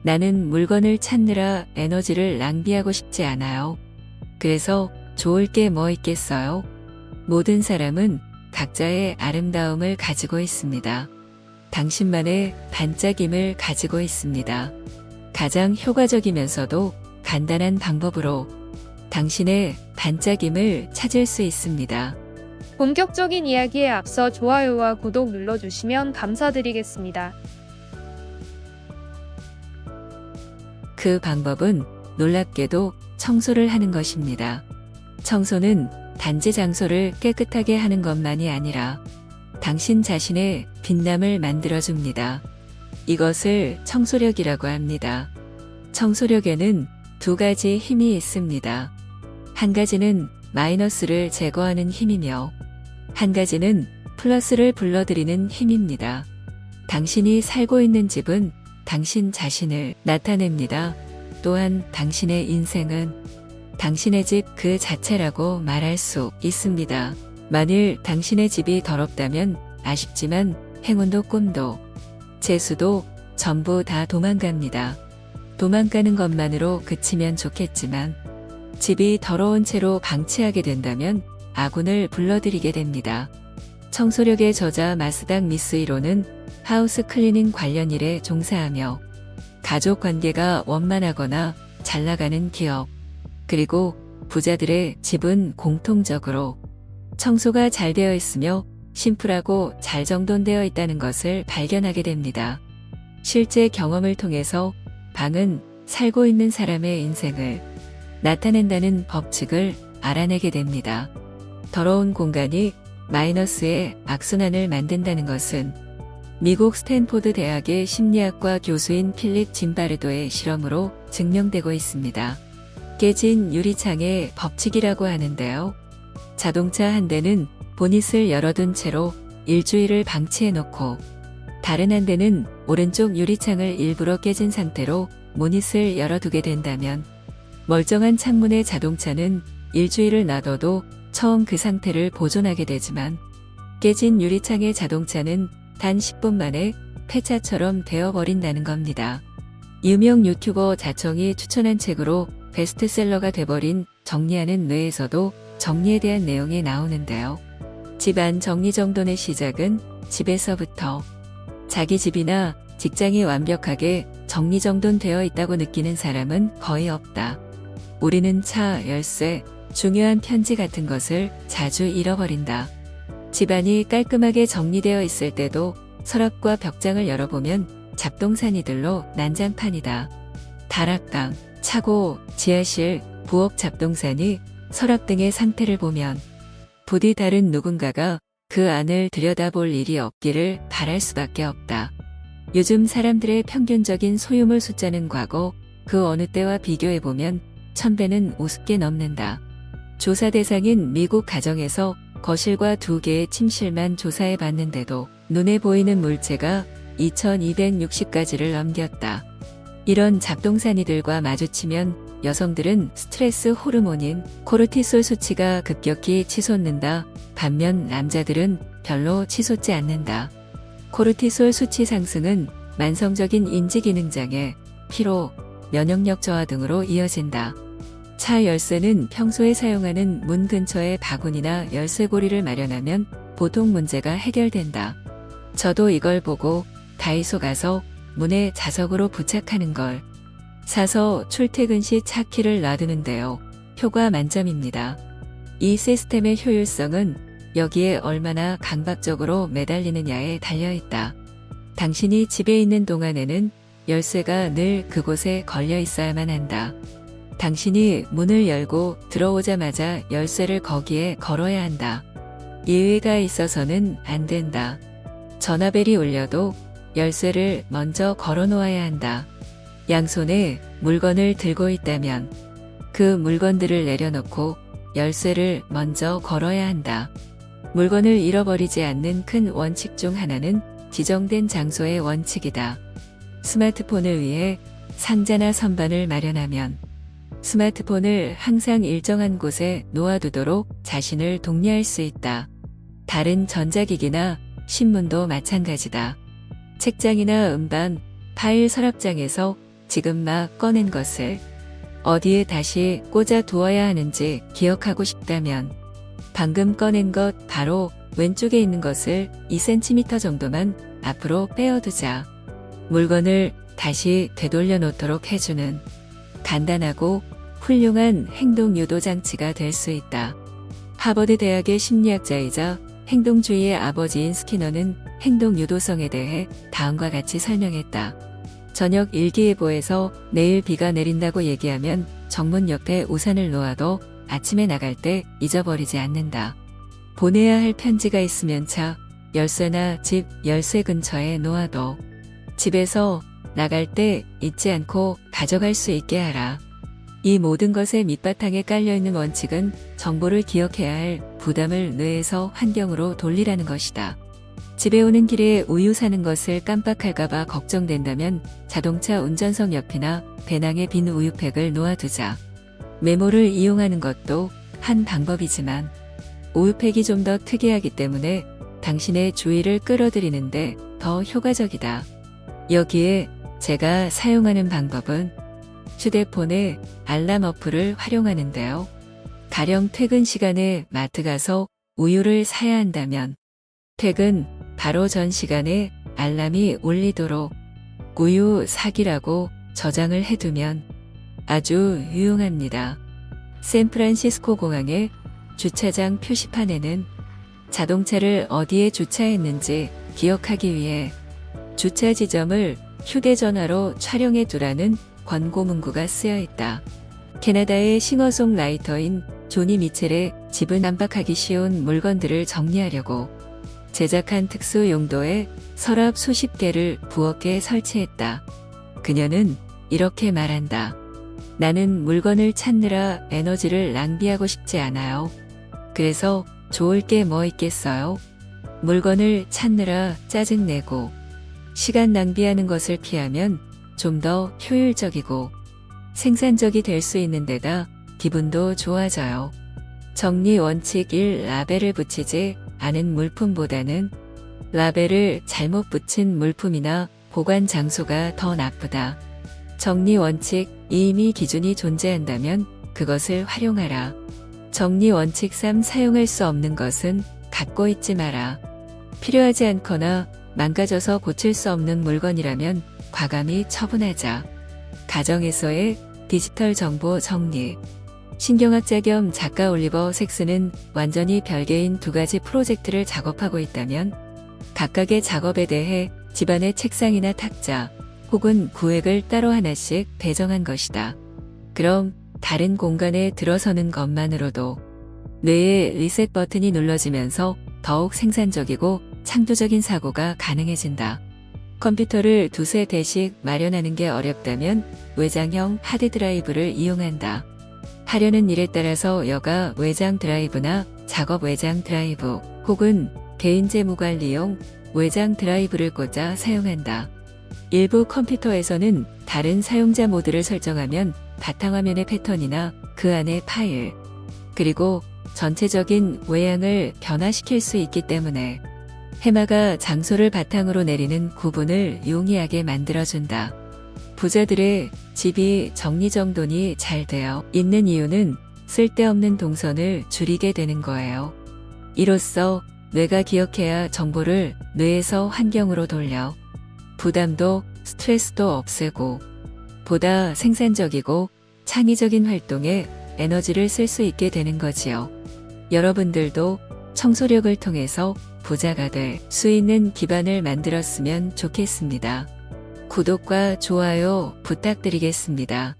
나는 물건을 찾느라 에너지를 낭비하고 싶지 않아요. 그래서 좋을 게 뭐 있겠어요? 모든 사람은 각자의 아름다움을 가지고 있습니다. 당신만의 반짝임을 가지고 있습니다. 가장 효과적이면서도 간단한 방법으로 당신의 반짝임을 찾을 수 있습니다. 본격적인 이야기에 앞서 좋아요와 구독 눌러주시면 감사드리겠습니다. 그 방법은 놀랍게도 청소를 하는 것입니다. 청소는 단지 장소를 깨끗하게 하는 것만이 아니라 당신 자신의 빛남을 만들어줍니다. 이것을 청소력이라고 합니다. 청소력에는 두 가지 힘이 있습니다. 한 가지는 마이너스를 제거하는 힘이며 한 가지는 플러스를 불러들이는 힘입니다. 당신이 살고 있는 집은 당신 자신을 나타냅니다. 또한 당신의 인생은 당신의 집 그 자체라고 말할 수 있습니다. 만일 당신의 집이 더럽다면 아쉽지만 행운도 꿈도 재수도 전부 다 도망갑니다. 도망가는 것만으로 그치면 좋겠지만 집이 더러운 채로 방치하게 된다면 아군을 불러들이게 됩니다. 청소력의 저자 마스닥 미스이로는 하우스 클리닝 관련 일에 종사하며 가족 관계가 원만하거나 잘 나가는 기업, 그리고 부자들의 집은 공통적으로 청소가 잘 되어 있으며 심플하고 잘 정돈되어 있다는 것을 발견하게 됩니다. 실제 경험을 통해서 방은 살고 있는 사람의 인생을 나타낸다는 법칙을 알아내게 됩니다. 더러운 공간이 마이너스의 악순환을 만든다는 것은 미국 스탠포드 대학의 심리학과 교수인 필립 짐바르도의 실험으로 증명되고 있습니다. 깨진 유리창의 법칙이라고 하는데요. 자동차 한 대는 보닛을 열어둔 채로 일주일을 방치해 놓고 다른 한 대는 오른쪽 유리창을 일부러 깨진 상태로 모닛을 열어두게 된다면 멀쩡한 창문의 자동차는 일주일을 놔둬도 처음 그 상태를 보존하게 되지만 깨진 유리창의 자동차는 단 10분 만에 폐차처럼 되어버린다는 겁니다. 유명 유튜버 자청이 추천한 책으로 베스트셀러가 돼버린 정리하는 뇌에서도 정리에 대한 내용이 나오는데요. 집안 정리정돈의 시작은 집에서부터 자기 집이나 직장이 완벽하게 정리정돈되어 있다고 느끼는 사람은 거의 없다. 우리는 차, 열쇠, 중요한 편지 같은 것을 자주 잃어버린다. 집안이 깔끔하게 정리되어 있을 때도 서랍과 벽장을 열어보면 잡동사니들로 난장판이다. 다락방, 차고, 지하실, 부엌 잡동사니, 서랍 등의 상태를 보면 부디 다른 누군가가 그 안을 들여다볼 일이 없기를 바랄 수밖에 없다. 요즘 사람들의 평균적인 소유물 숫자는 과거 그 어느 때와 비교해보면 1000배는 우습게 넘는다. 조사 대상인 미국 가정에서 거실과 2개의 침실만 조사해 봤는데도 눈에 보이는 물체가 2260가지를 넘겼다. 이런 잡동사니들과 마주치면 여성들은 스트레스 호르몬인 코르티솔 수치가 급격히 치솟는다. 반면 남자들은 별로 치솟지 않는다. 코르티솔 수치 상승은 만성적인 인지기능장애, 피로, 면역력 저하 등으로 이어진다. 차 열쇠는 평소에 사용하는 문 근처에 바구니나 열쇠고리를 마련하면 보통 문제가 해결된다. 저도 이걸 보고 다이소 가서 문에 자석으로 부착하는 걸 사서 출퇴근 시 차 키를 놔두는데요. 효과 만점입니다. 이 시스템의 효율성은 여기에 얼마나 강박적으로 매달리느냐에 달려있다. 당신이 집에 있는 동안에는 열쇠가 늘 그곳에 걸려 있어야만 한다. 당신이 문을 열고 들어오자마자 열쇠를 거기에 걸어야 한다. 예외가 있어서는 안 된다. 전화벨이 울려도 열쇠를 먼저 걸어 놓아야 한다. 양손에 물건을 들고 있다면 그 물건들을 내려놓고 열쇠를 먼저 걸어야 한다. 물건을 잃어버리지 않는 큰 원칙 중 하나는 지정된 장소의 원칙이다. 스마트폰을 위해 상자나 선반을 마련하면 스마트폰을 항상 일정한 곳에 놓아두도록 자신을 독려할 수 있다. 다른 전자기기나 신문도 마찬가지다. 책장이나 음반, 파일 서랍장에서 지금 막 꺼낸 것을 어디에 다시 꽂아 두어야 하는지 기억하고 싶다면 방금 꺼낸 것 바로 왼쪽에 있는 것을 2cm 정도만 앞으로 빼어두자. 물건을 다시 되돌려 놓도록 해주는 간단하고 훌륭한 행동 유도 장치가 될 수 있다. 하버드 대학의 심리학자이자 행동주의의 아버지인 스키너는 행동 유도성에 대해 다음과 같이 설명했다. 저녁 일기예보에서 내일 비가 내린다고 얘기하면 정문 옆에 우산을 놓아도 아침에 나갈 때 잊어버리지 않는다. 보내야 할 편지가 있으면 차, 열쇠나 집 열쇠 근처에 놓아둬. 집에서 나갈 때 잊지 않고 가져갈 수 있게 하라. 이 모든 것의 밑바탕에 깔려있는 원칙은 정보를 기억해야 할 부담을 뇌에서 환경으로 돌리라는 것이다. 집에 오는 길에 우유 사는 것을 깜빡할까봐 걱정된다면 자동차 운전석 옆이나 배낭에 빈 우유팩을 놓아두자. 메모를 이용하는 것도 한 방법이지만 우유팩이 좀 더 특이하기 때문에 당신의 주의를 끌어들이는데 더 효과적이다. 여기에 제가 사용하는 방법은 휴대폰에 알람 어플을 활용하는데요. 가령 퇴근 시간에 마트 가서 우유를 사야 한다면 퇴근 바로 전 시간에 알람이 울리도록 우유 사기라고 저장을 해두면 아주 유용합니다. 샌프란시스코 공항의 주차장 표시판에는 자동차를 어디에 주차했는지 기억하기 위해 주차 지점을 휴대전화로 촬영해 두라는 권고 문구가 쓰여 있다. 캐나다의 싱어송라이터인 조니 미첼의 집은 안팎하기 쉬운 물건들을 정리하려고 제작한 특수 용도의 서랍 수십 개를 부엌에 설치했다. 그녀는 이렇게 말한다. 나는 물건을 찾느라 에너지를 낭비하고 싶지 않아요. 그래서 좋을 게 뭐 있겠어요? 물건을 찾느라 짜증내고 시간 낭비하는 것을 피하면 좀 더 효율적이고 생산적이 될 수 있는 데다 기분도 좋아져요. 정리 원칙 1. 라벨을 붙이지 않은 물품보다는 라벨을 잘못 붙인 물품이나 보관 장소가 더 나쁘다. 정리 원칙 2. 이미 기준이 존재한다면 그것을 활용하라. 정리 원칙 3. 사용할 수 없는 것은 갖고 있지 마라. 필요하지 않거나 망가져서 고칠 수 없는 물건이라면 과감히 처분하자. 가정에서의 디지털 정보 정리. 신경학자 겸 작가 올리버 섹스는 완전히 별개인 두 가지 프로젝트를 작업하고 있다면 각각의 작업에 대해 집안의 책상이나 탁자 혹은 구획을 따로 하나씩 배정한 것이다. 그럼 다른 공간에 들어서는 것만으로도 뇌의 리셋 버튼이 눌러지면서 더욱 생산적이고 창조적인 사고가 가능해진다. 컴퓨터를 두세 대씩 마련하는 게 어렵다면 외장형 하드드라이브를 이용한다. 하려는 일에 따라서 여가 외장 드라이브나 작업 외장 드라이브 혹은 개인 재무 관리용 외장 드라이브를 꽂아 사용한다. 일부 컴퓨터에서는 다른 사용자 모드를 설정하면 바탕화면의 패턴이나 그 안의 파일, 그리고 전체적인 외양을 변화시킬 수 있기 때문에 해마가 장소를 바탕으로 내리는 구분을 용이하게 만들어준다. 부자들의 집이 정리정돈이 잘 되어 있는 이유는 쓸데없는 동선을 줄이게 되는 거예요. 이로써 뇌가 기억해야 정보를 뇌에서 환경으로 돌려 부담도 스트레스도 없애고 보다 생산적이고 창의적인 활동에 에너지를 쓸 수 있게 되는 거지요. 여러분들도 청소력을 통해서 부자가 될 수 있는 기반을 만들었으면 좋겠습니다. 구독과 좋아요 부탁드리겠습니다.